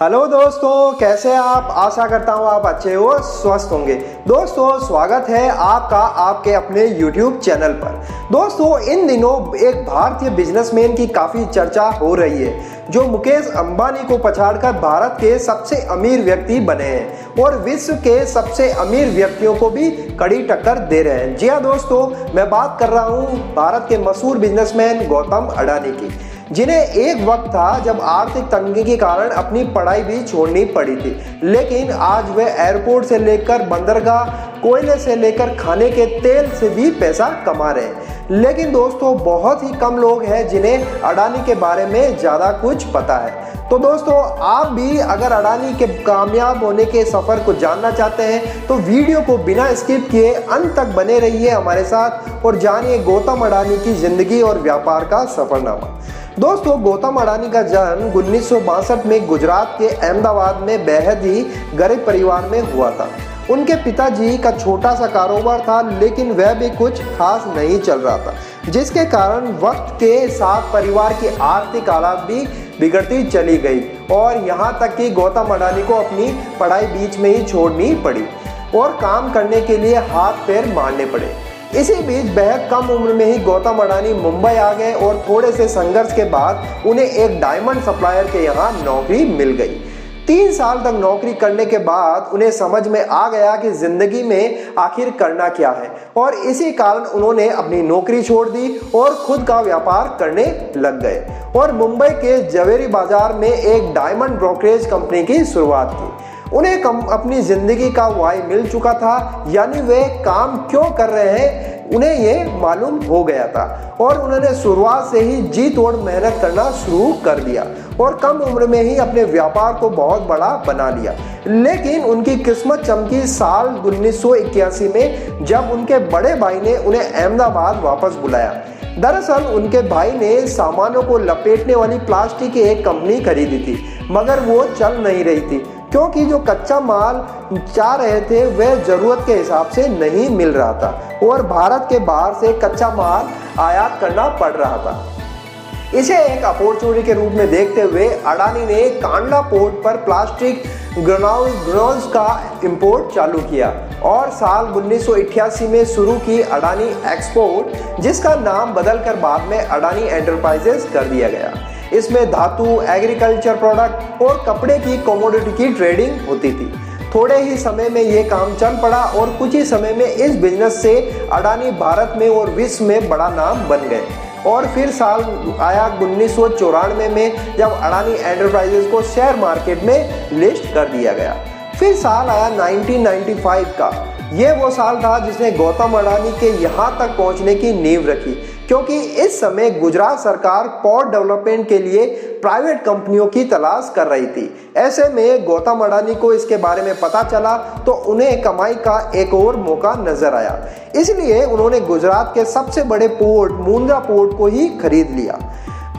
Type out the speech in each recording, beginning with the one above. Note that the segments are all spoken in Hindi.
हेलो दोस्तों, कैसे हैं आप। आशा करता हूँ आप अच्छे हो, स्वस्थ होंगे। दोस्तों, स्वागत है आपका आपके अपने YouTube चैनल पर। दोस्तों, इन दिनों एक भारतीय बिजनेसमैन की काफ़ी चर्चा हो रही है जो मुकेश अंबानी को पछाड़कर भारत के सबसे अमीर व्यक्ति बने हैं और विश्व के सबसे अमीर व्यक्तियों को भी कड़ी टक्कर दे रहे हैं। जी हाँ दोस्तों, मैं बात कर रहा हूँ भारत के मशहूर बिजनेसमैन गौतम अडानी की, जिन्हें एक वक्त था जब आर्थिक तंगी के कारण अपनी पढ़ाई भी छोड़नी पड़ी थी, लेकिन आज वे एयरपोर्ट से लेकर बंदरगाह, कोयले से लेकर खाने के तेल से भी पैसा कमा रहे हैं। लेकिन दोस्तों, बहुत ही कम लोग हैं जिन्हें अडानी के बारे में ज़्यादा कुछ पता है। तो दोस्तों, आप भी अगर अडानी के कामयाब होने के सफ़र को जानना चाहते हैं तो वीडियो को बिना स्किप किए अंत तक बने रहिए हमारे साथ और जानिए गौतम अडानी की ज़िंदगी और व्यापार का सफरनामा। दोस्तों, गौतम अडानी का जन्म 1962 में गुजरात के अहमदाबाद में बेहद ही गरीब परिवार में हुआ था। उनके पिताजी का छोटा सा कारोबार था, लेकिन वह भी कुछ खास नहीं चल रहा था, जिसके कारण वक्त के साथ परिवार की आर्थिक हालात भी बिगड़ती चली गई और यहाँ तक कि गौतम अडानी को अपनी पढ़ाई बीच में ही छोड़नी पड़ी और काम करने के लिए हाथ पैर मारने पड़े। इसी बीच बेहद कम उम्र में ही गौतम अडानी मुंबई आ गए और थोड़े से संघर्ष के बाद उन्हें एक डायमंड सप्लायर के यहाँ नौकरी मिल गई। 3 साल तक नौकरी करने के बाद उन्हें समझ में आ गया कि जिंदगी में आखिर करना क्या है और इसी कारण उन्होंने अपनी नौकरी छोड़ दी और खुद का व्यापार करने लग गए और मुंबई के जवेरी बाजार में एक डायमंड ब्रोकरेज कंपनी की शुरुआत की। उन्हें अपनी जिंदगी का वाई मिल चुका था, यानी वे काम क्यों कर रहे हैं उन्हें ये मालूम हो गया था और उन्होंने शुरुआत से ही जी तोड़ मेहनत करना शुरू कर दिया और कम उम्र में ही अपने व्यापार को बहुत बड़ा बना लिया। लेकिन उनकी किस्मत चमकी साल 1981 में, जब उनके बड़े भाई ने उन्हें अहमदाबाद वापस बुलाया। दरअसल उनके भाई ने सामानों को लपेटने वाली प्लास्टिक की एक कंपनी खरीदी थी, मगर वो चल नहीं रही थी क्योंकि जो कच्चा माल चाह रहे थे वह जरूरत के हिसाब से नहीं मिल रहा था और भारत के बाहर से कच्चा माल आयात करना पड़ रहा था। इसे एक अपॉर्चुनिटी के रूप में देखते हुए अडानी ने कांडला पोर्ट पर प्लास्टिक ग्रेन्यूल्स का इंपोर्ट चालू किया और साल 1988 में शुरू की अडानी एक्सपोर्ट, जिसका नाम बदलकर बाद में अडानी एंटरप्राइजेस कर दिया गया। इसमें धातु, एग्रीकल्चर प्रोडक्ट और कपड़े की कमोडिटी की ट्रेडिंग होती थी। थोड़े ही समय में ये काम चल पड़ा और कुछ ही समय में इस बिजनेस से अडानी भारत में और विश्व में बड़ा नाम बन गए। और फिर साल आया 1994 में, जब अडानी एंटरप्राइजेस को शेयर मार्केट में लिस्ट कर दिया गया। फिर साल आया 1995 का। ये वो साल था जिसने गौतम अडानी के यहाँ तक पहुँचने की नींव रखी, क्योंकि इस समय गुजरात सरकार पोर्ट डेवलपमेंट के लिए प्राइवेट कंपनियों की तलाश कर रही थी। ऐसे में गौतम अडानी को इसके बारे में पता चला तो उन्हें कमाई का एक और मौका नजर आया। इसलिए उन्होंने गुजरात के सबसे बड़े पोर्ट मुंद्रा पोर्ट को ही खरीद लिया।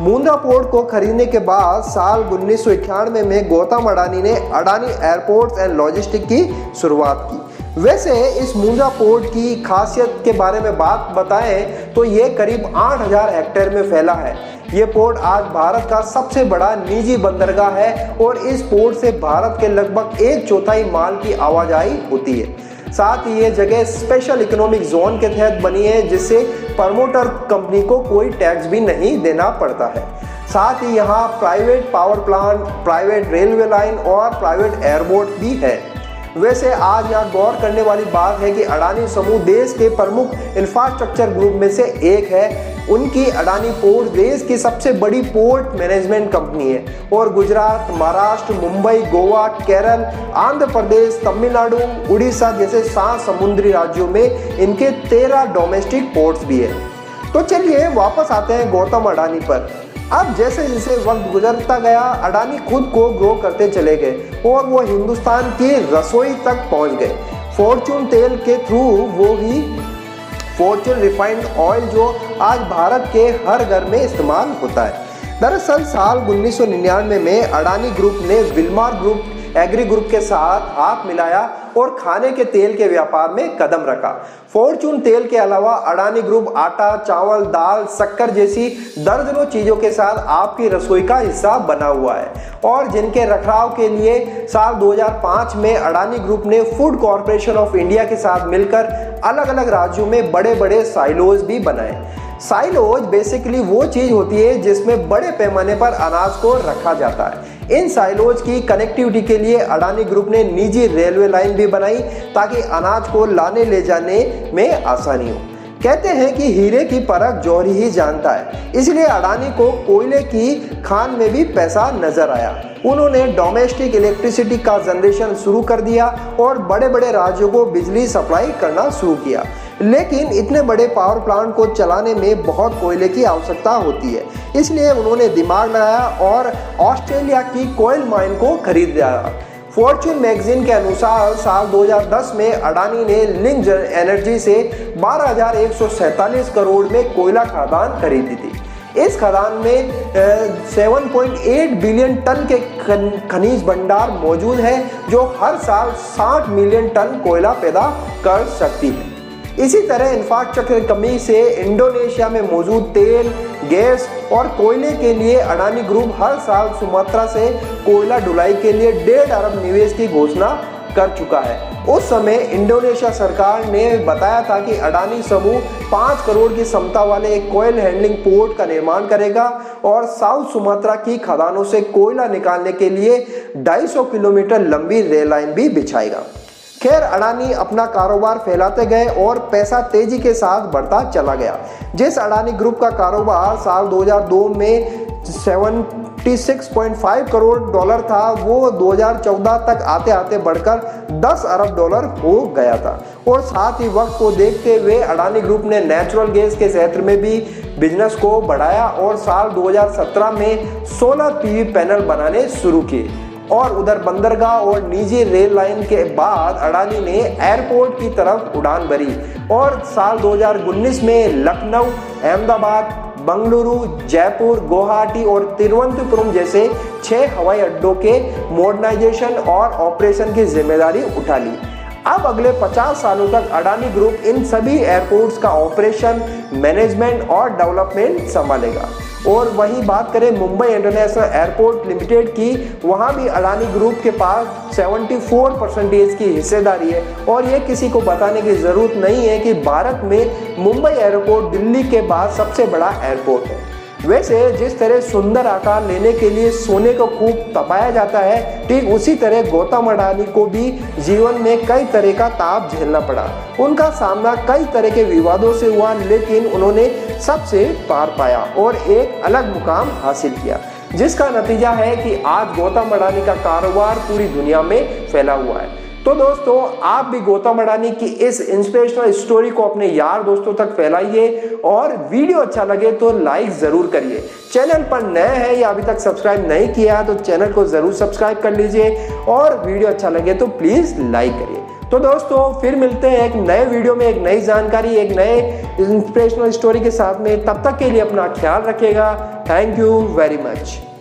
मुंद्रा पोर्ट को खरीदने के बाद साल 1991 में गौतम अडानी ने अडानी एयरपोर्ट्स एंड लॉजिस्टिक की शुरुआत की। वैसे इस मुंद्रा पोर्ट की खासियत के बारे में बात बताएं तो ये करीब 8000 हेक्टेयर में फैला है। ये पोर्ट आज भारत का सबसे बड़ा निजी बंदरगाह है और इस पोर्ट से भारत के लगभग 1/4 माल की आवाजाही होती है। साथ ही ये जगह स्पेशल इकोनॉमिक जोन के तहत बनी है, जिससे प्रमोटर कंपनी को कोई टैक्स भी नहीं देना पड़ता है। साथ ही यहाँ private power plant, private railway line और प्राइवेट एयरपोर्ट भी है। वैसे आज यहाँ गौर करने वाली बात है कि अडानी समूह देश के प्रमुख इंफ्रास्ट्रक्चर ग्रुप में से एक है। उनकी अडानी पोर्ट देश की सबसे बड़ी पोर्ट मैनेजमेंट कंपनी है और गुजरात, महाराष्ट्र, मुंबई, गोवा, केरल, आंध्र प्रदेश, तमिलनाडु, उड़ीसा जैसे 7 समुद्री राज्यों में इनके 13 डोमेस्टिक पोर्ट्स भी है। तो चलिए वापस आते हैं गौतम अडानी पर। अब जैसे जैसे वक्त गुजरता गया, अडानी खुद को ग्रो करते चले गए और वो हिंदुस्तान की रसोई तक पहुंच गए। फॉर्चून तेल के थ्रू वो ही फॉर्चून रिफाइंड ऑयल जो आज भारत के हर घर में इस्तेमाल होता है। दरअसल साल 1999 में अडानी ग्रुप ने विल्मार ग्रुप एग्री ग्रुप के साथ हाथ मिलाया और खाने के तेल के व्यापार में कदम रखा। फॉर्च्यून तेल के अलावा अडानी ग्रुप आटा, चावल, दाल, शक्कर जैसी दर्जनों चीजों के साथ आपकी रसोई का हिस्सा बना हुआ है और जिनके रखरखाव के लिए साल 2005 में अडानी ग्रुप ने फूड कॉर्पोरेशन ऑफ इंडिया के साथ मिलकर अलग अलग राज्यों में बड़े बड़े साइलोज भी बनाए। साइलोज बेसिकली वो चीज होती है जिसमें बड़े पैमाने पर अनाज को रखा जाता है। इन साइलोज की कनेक्टिविटी के लिए अडानी ग्रुप ने निजी रेलवे लाइन भी बनाई ताकि अनाज को लाने ले जाने में आसानी हो। कहते हैं कि हीरे की परख जौहरी ही जानता है, इसलिए अडानी को कोयले की खान में भी पैसा नजर आया। उन्होंने डोमेस्टिक इलेक्ट्रिसिटी का जनरेशन शुरू कर दिया और बड़े बड़े राज्यों को बिजली सप्लाई करना शुरू किया। लेकिन इतने बड़े पावर प्लांट को चलाने में बहुत कोयले की आवश्यकता होती है, इसलिए उन्होंने दिमाग लगाया और ऑस्ट्रेलिया की कोयल माइन को खरीद लिया। फॉर्च्यून मैगजीन के अनुसार साल 2010 में अडानी ने लिंक एनर्जी से 12,147 करोड़ में कोयला खदान खरीदी थी। इस खदान में 7.8 बिलियन टन के खनिज भंडार मौजूद है जो हर साल 60 मिलियन टन कोयला पैदा कर सकती है। इसी तरह इंफ्रास्ट्रक्चर की कमी से इंडोनेशिया में मौजूद तेल, गैस और कोयले के लिए अडानी ग्रुप हर साल सुमात्रा से कोयला ढुलाई के लिए 1.5 अरब निवेश की घोषणा कर चुका है। उस समय इंडोनेशिया सरकार ने बताया था कि अडानी समूह 5 करोड़ की क्षमता वाले एक कोयल हैंडलिंग पोर्ट का निर्माण करेगा और साउथ सुमात्रा की खदानों से कोयला निकालने के लिए 250 किलोमीटर लंबी रेल लाइन भी बिछाएगा। खैर, अडानी अपना कारोबार फैलाते गए और पैसा तेजी के साथ बढ़ता चला गया। जिस अडानी ग्रुप का कारोबार साल 2002 में 76.5 करोड़ डॉलर था, वो 2014 तक आते आते बढ़कर 10 अरब डॉलर हो गया था। और साथ ही वक्त को देखते हुए अडानी ग्रुप ने नेचुरल गैस के क्षेत्र में भी बिजनेस को बढ़ाया और साल 2017 में 16 पीवी पैनल बनाने शुरू किए। और उधर बंदरगाह और निजी रेल लाइन के बाद अडानी ने एयरपोर्ट की तरफ उड़ान भरी और साल 2019 में लखनऊ, अहमदाबाद, बंगलुरु, जयपुर, गुवाहाटी और तिरुवनंतपुरम जैसे 6 हवाई अड्डों के मॉडर्नाइजेशन और ऑपरेशन की जिम्मेदारी उठा ली। अब अगले 50 सालों तक अडानी ग्रुप इन सभी एयरपोर्ट्स का ऑपरेशन, मैनेजमेंट और डेवलपमेंट संभालेगा। और वहीं बात करें मुंबई इंटरनेशनल एयरपोर्ट लिमिटेड की, वहां भी अडानी ग्रुप के पास 74% की हिस्सेदारी है और ये किसी को बताने की जरूरत नहीं है कि भारत में मुंबई एयरपोर्ट दिल्ली के बाद सबसे बड़ा एयरपोर्ट है। वैसे जिस तरह सुंदर आकार लेने के लिए सोने को खूब तपाया जाता है, ठीक उसी तरह गौतम अडानी को भी जीवन में कई तरह का ताप झेलना पड़ा। उनका सामना कई तरह के विवादों से हुआ, लेकिन उन्होंने सबसे पार पाया और एक अलग मुकाम हासिल किया, जिसका नतीजा है कि आज गौतम अडानी का कारोबार पूरी दुनिया में फैला हुआ है। तो दोस्तों, आप भी गौतम अडानी की इस इंस्पिरेशनल स्टोरी को अपने यार दोस्तों तक फैलाइए और वीडियो अच्छा लगे तो लाइक जरूर करिए। चैनल पर नए हैं या अभी तक सब्सक्राइब नहीं किया तो चैनल को जरूर सब्सक्राइब कर लीजिए और वीडियो अच्छा लगे तो प्लीज लाइक करिए। तो दोस्तों, फिर मिलते हैं एक नए वीडियो में, एक नई जानकारी, एक नए इंस्पिरेशनल स्टोरी के साथ में। तब तक के लिए अपना ख्याल रखिएगा। Thank you very much.